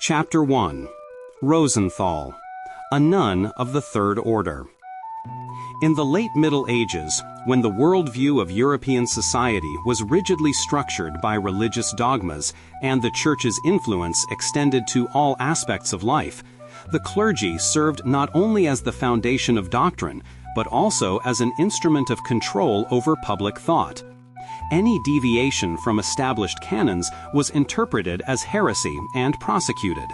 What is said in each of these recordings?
Chapter 1. Rosenthal, a nun of the Third Order. In the late Middle Ages, when the worldview of European society was rigidly structured by religious dogmas and the Church's influence extended to all aspects of life, the clergy served not only as the foundation of doctrine, but also as an instrument of control over public thought. Any deviation from established canons was interpreted as heresy and prosecuted.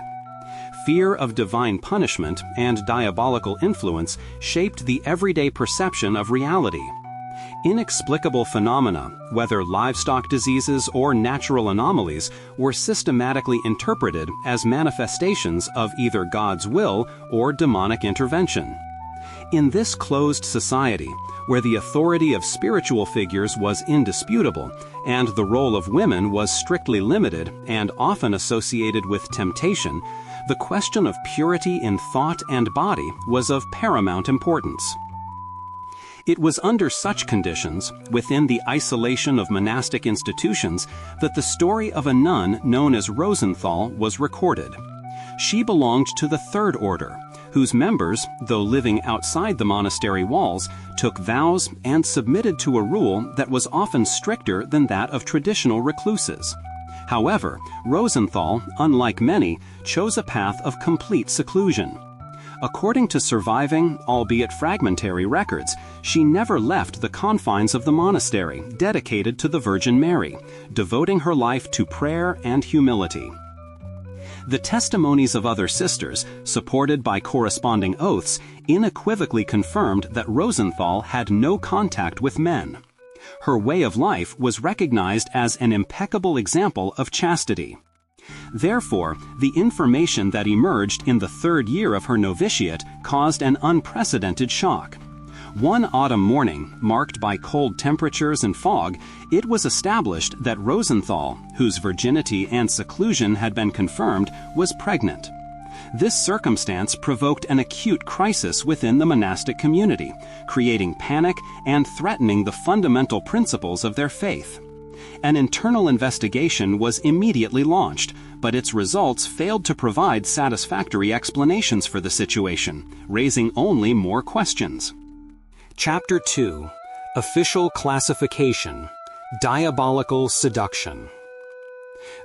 Fear of divine punishment and diabolical influence shaped the everyday perception of reality. Inexplicable phenomena, whether livestock diseases or natural anomalies, were systematically interpreted as manifestations of either God's will or demonic intervention. In this closed society, where the authority of spiritual figures was indisputable, and the role of women was strictly limited and often associated with temptation, the question of purity in thought and body was of paramount importance. It was under such conditions, within the isolation of monastic institutions, that the story of a nun known as Rosenthal was recorded. She belonged to the Third Order, whose members, though living outside the monastery walls, took vows and submitted to a rule that was often stricter than that of traditional recluses. However, Rosenthal, unlike many, chose a path of complete seclusion. According to surviving, albeit fragmentary records, she never left the confines of the monastery dedicated to the Virgin Mary, devoting her life to prayer and humility. The testimonies of other sisters, supported by corresponding oaths, unequivocally confirmed that Rosenthal had no contact with men. Her way of life was recognized as an impeccable example of chastity. Therefore, the information that emerged in the third year of her novitiate caused an unprecedented shock. One autumn morning, marked by cold temperatures and fog, it was established that Rosenthal, whose virginity and seclusion had been confirmed, was pregnant. This circumstance provoked an acute crisis within the monastic community, creating panic and threatening the fundamental principles of their faith. An internal investigation was immediately launched, but its results failed to provide satisfactory explanations for the situation, raising only more questions. Chapter 2. Official Classification: Diabolical Seduction.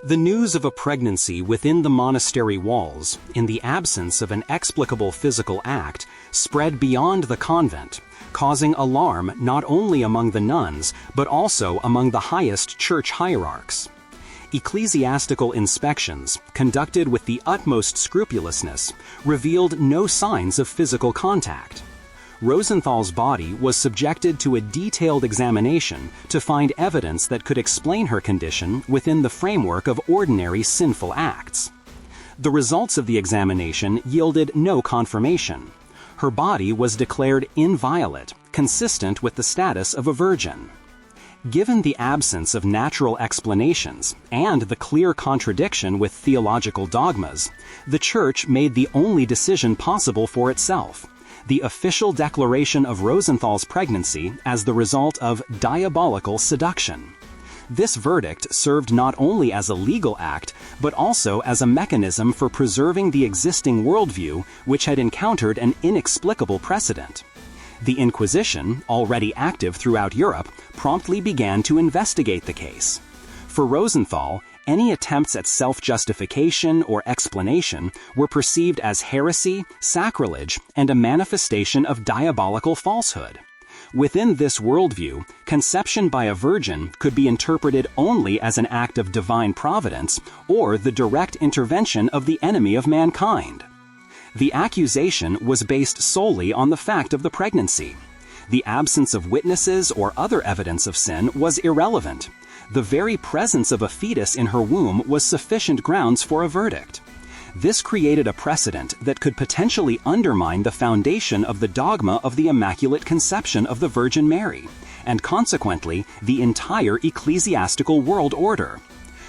The news of a pregnancy within the monastery walls, in the absence of an explicable physical act, spread beyond the convent, causing alarm not only among the nuns, but also among the highest church hierarchs. Ecclesiastical inspections, conducted with the utmost scrupulousness, revealed no signs of physical contact. Rosenthal's body was subjected to a detailed examination to find evidence that could explain her condition within the framework of ordinary sinful acts. The results of the examination yielded no confirmation. Her body was declared inviolate, consistent with the status of a virgin. Given the absence of natural explanations and the clear contradiction with theological dogmas, the Church made the only decision possible for itself: the official declaration of Rosenthal's pregnancy as the result of diabolical seduction. This verdict served not only as a legal act, but also as a mechanism for preserving the existing worldview, which had encountered an inexplicable precedent. The Inquisition, already active throughout Europe, promptly began to investigate the case. For Rosenthal, any attempts at self-justification or explanation were perceived as heresy, sacrilege, and a manifestation of diabolical falsehood. Within this worldview, conception by a virgin could be interpreted only as an act of divine providence or the direct intervention of the enemy of mankind. The accusation was based solely on the fact of the pregnancy. The absence of witnesses or other evidence of sin was irrelevant. The very presence of a fetus in her womb was sufficient grounds for a verdict. This created a precedent that could potentially undermine the foundation of the dogma of the Immaculate Conception of the Virgin Mary, and consequently the entire ecclesiastical world order.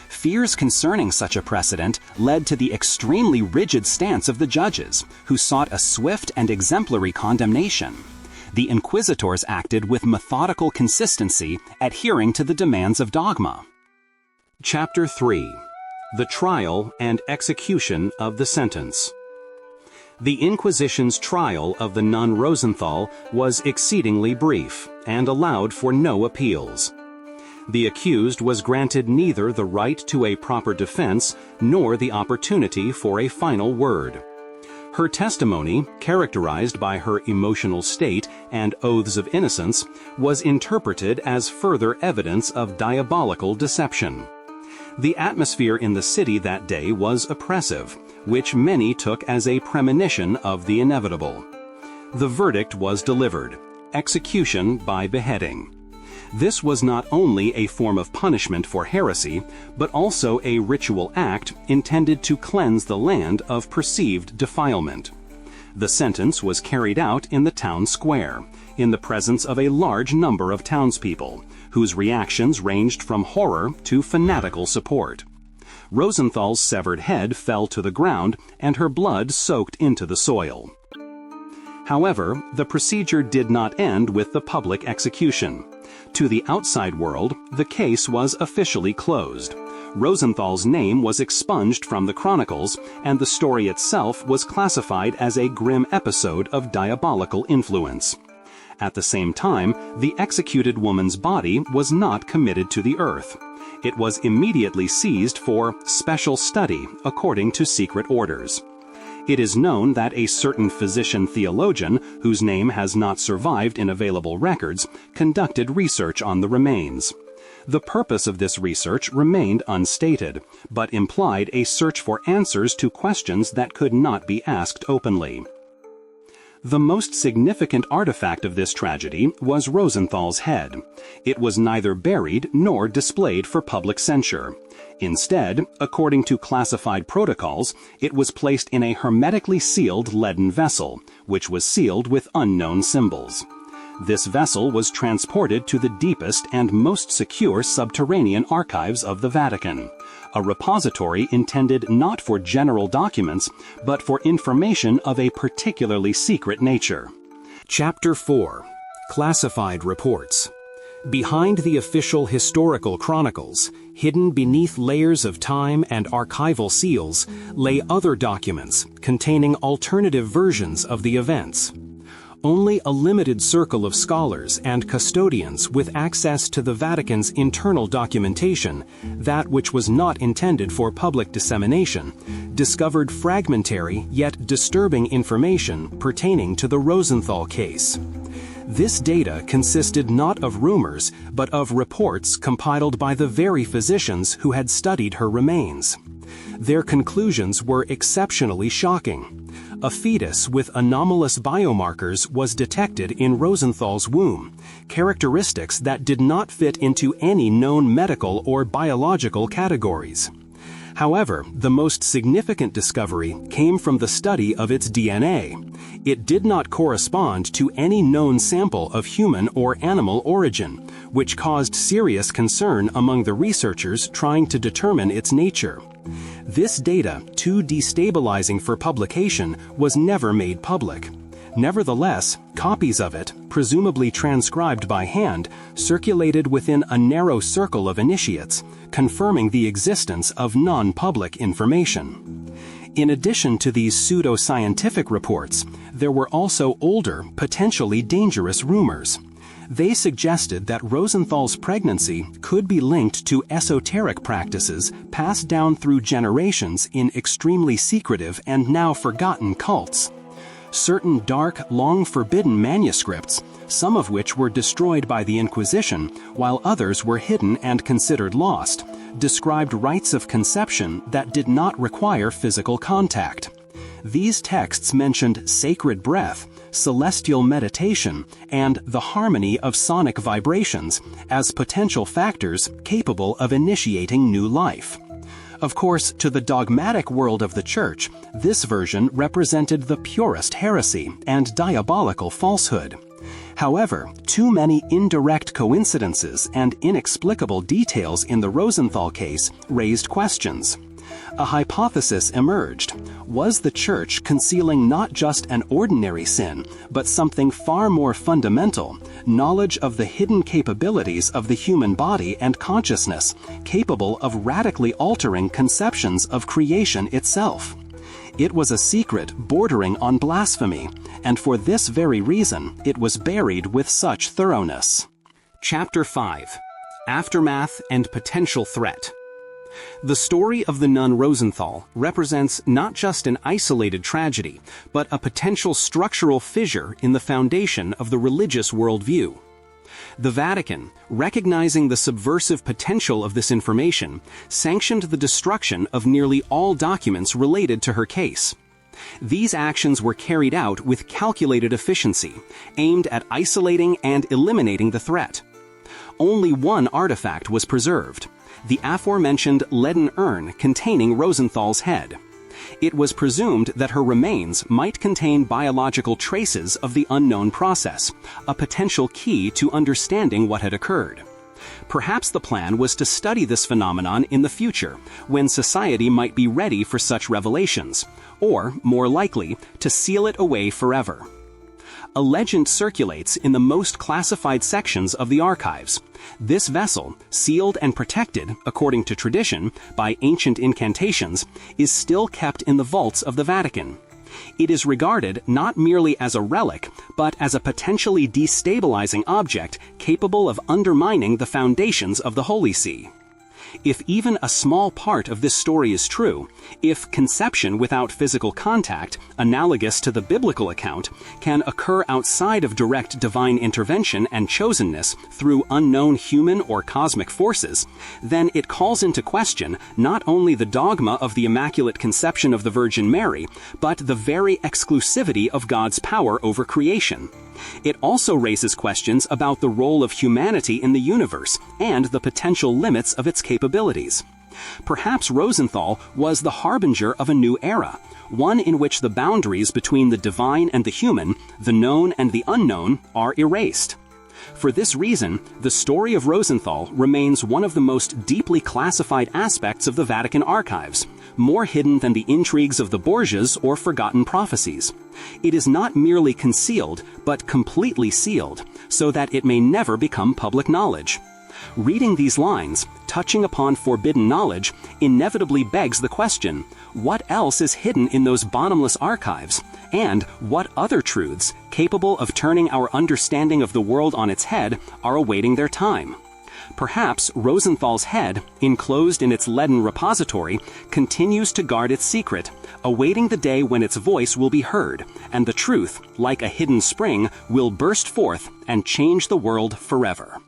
Fears concerning such a precedent led to the extremely rigid stance of the judges, who sought a swift and exemplary condemnation. The inquisitors acted with methodical consistency, adhering to the demands of dogma. Chapter 3. the trial and execution of the sentence. The Inquisition's trial of the nun Rosenthal was exceedingly brief and allowed for no appeals. The accused was granted neither the right to a proper defense nor the opportunity for a final word. Her testimony, characterized by her emotional state and oaths of innocence, was interpreted as further evidence of diabolical deception. The atmosphere in the city that day was oppressive, which many took as a premonition of the inevitable. The verdict was delivered: execution by beheading. This was not only a form of punishment for heresy, but also a ritual act intended to cleanse the land of perceived defilement. The sentence was carried out in the town square, in the presence of a large number of townspeople, whose reactions ranged from horror to fanatical support. Rosenthal's severed head fell to the ground, and her blood soaked into the soil. However, the procedure did not end with the public execution. To the outside world, the case was officially closed. Rosenthal's name was expunged from the chronicles, and the story itself was classified as a grim episode of diabolical influence. At the same time, the executed woman's body was not committed to the earth. It was immediately seized for special study according to secret orders. It is known that a certain physician-theologian, whose name has not survived in available records, conducted research on the remains. The purpose of this research remained unstated, but implied a search for answers to questions that could not be asked openly. The most significant artifact of this tragedy was Rosenthal's head. It was neither buried nor displayed for public censure. Instead, according to classified protocols, it was placed in a hermetically sealed leaden vessel, which was sealed with unknown symbols. This vessel was transported to the deepest and most secure subterranean archives of the Vatican, a repository intended not for general documents, but for information of a particularly secret nature. Chapter 4. Classified Reports. Behind the official historical chronicles, hidden beneath layers of time and archival seals, lay other documents containing alternative versions of the events. Only a limited circle of scholars and custodians with access to the Vatican's internal documentation, that which was not intended for public dissemination, discovered fragmentary yet disturbing information pertaining to the Rosenthal case. This data consisted not of rumors, but of reports compiled by the very physicians who had studied her remains. Their conclusions were exceptionally shocking. A fetus with anomalous biomarkers was detected in Rosenthal's womb, characteristics that did not fit into any known medical or biological categories. However, the most significant discovery came from the study of its DNA. It did not correspond to any known sample of human or animal origin, which caused serious concern among the researchers trying to determine its nature. This data, too destabilizing for publication, was never made public. Nevertheless, copies of it, presumably transcribed by hand, circulated within a narrow circle of initiates, confirming the existence of non-public information. In addition to these pseudo-scientific reports, there were also older, potentially dangerous rumors. They suggested that Rosenthal's pregnancy could be linked to esoteric practices passed down through generations in extremely secretive and now forgotten cults. Certain dark, long-forbidden manuscripts, some of which were destroyed by the Inquisition, while others were hidden and considered lost, described rites of conception that did not require physical contact. These texts mentioned sacred breath, celestial meditation, and the harmony of sonic vibrations as potential factors capable of initiating new life. Of course, to the dogmatic world of the Church, this version represented the purest heresy and diabolical falsehood. However, too many indirect coincidences and inexplicable details in the Rosenthal case raised questions. A hypothesis emerged. Was the Church concealing not just an ordinary sin, but something far more fundamental, knowledge of the hidden capabilities of the human body and consciousness, capable of radically altering conceptions of creation itself? It was a secret bordering on blasphemy, and for this very reason, it was buried with such thoroughness. Chapter 5. Aftermath and Potential Threat. The story of the nun Rosenthal represents not just an isolated tragedy, but a potential structural fissure in the foundation of the religious worldview. The Vatican, recognizing the subversive potential of this information, sanctioned the destruction of nearly all documents related to her case. These actions were carried out with calculated efficiency, aimed at isolating and eliminating the threat. Only one artifact was preserved: the aforementioned leaden urn containing Rosenthal's head. It was presumed that her remains might contain biological traces of the unknown process, a potential key to understanding what had occurred. Perhaps the plan was to study this phenomenon in the future, when society might be ready for such revelations, or, more likely, to seal it away forever. A legend circulates in the most classified sections of the archives. This vessel, sealed and protected, according to tradition, by ancient incantations, is still kept in the vaults of the Vatican. It is regarded not merely as a relic, but as a potentially destabilizing object capable of undermining the foundations of the Holy See. If even a small part of this story is true, if conception without physical contact, analogous to the biblical account, can occur outside of direct divine intervention and chosenness through unknown human or cosmic forces, then it calls into question not only the dogma of the Immaculate Conception of the Virgin Mary, but the very exclusivity of God's power over creation. It also raises questions about the role of humanity in the universe and the potential limits of its capabilities. Perhaps Rosenthal was the harbinger of a new era, one in which the boundaries between the divine and the human, the known and the unknown, are erased. For this reason, the story of Rosenthal remains one of the most deeply classified aspects of the Vatican archives, more hidden than the intrigues of the Borgias or forgotten prophecies. It is not merely concealed, but completely sealed, so that it may never become public knowledge. Reading these lines, touching upon forbidden knowledge, inevitably begs the question: what else is hidden in those bottomless archives? And what other truths, capable of turning our understanding of the world on its head, are awaiting their time? Perhaps Rosenthal's head, enclosed in its leaden repository, continues to guard its secret, awaiting the day when its voice will be heard, and the truth, like a hidden spring, will burst forth and change the world forever.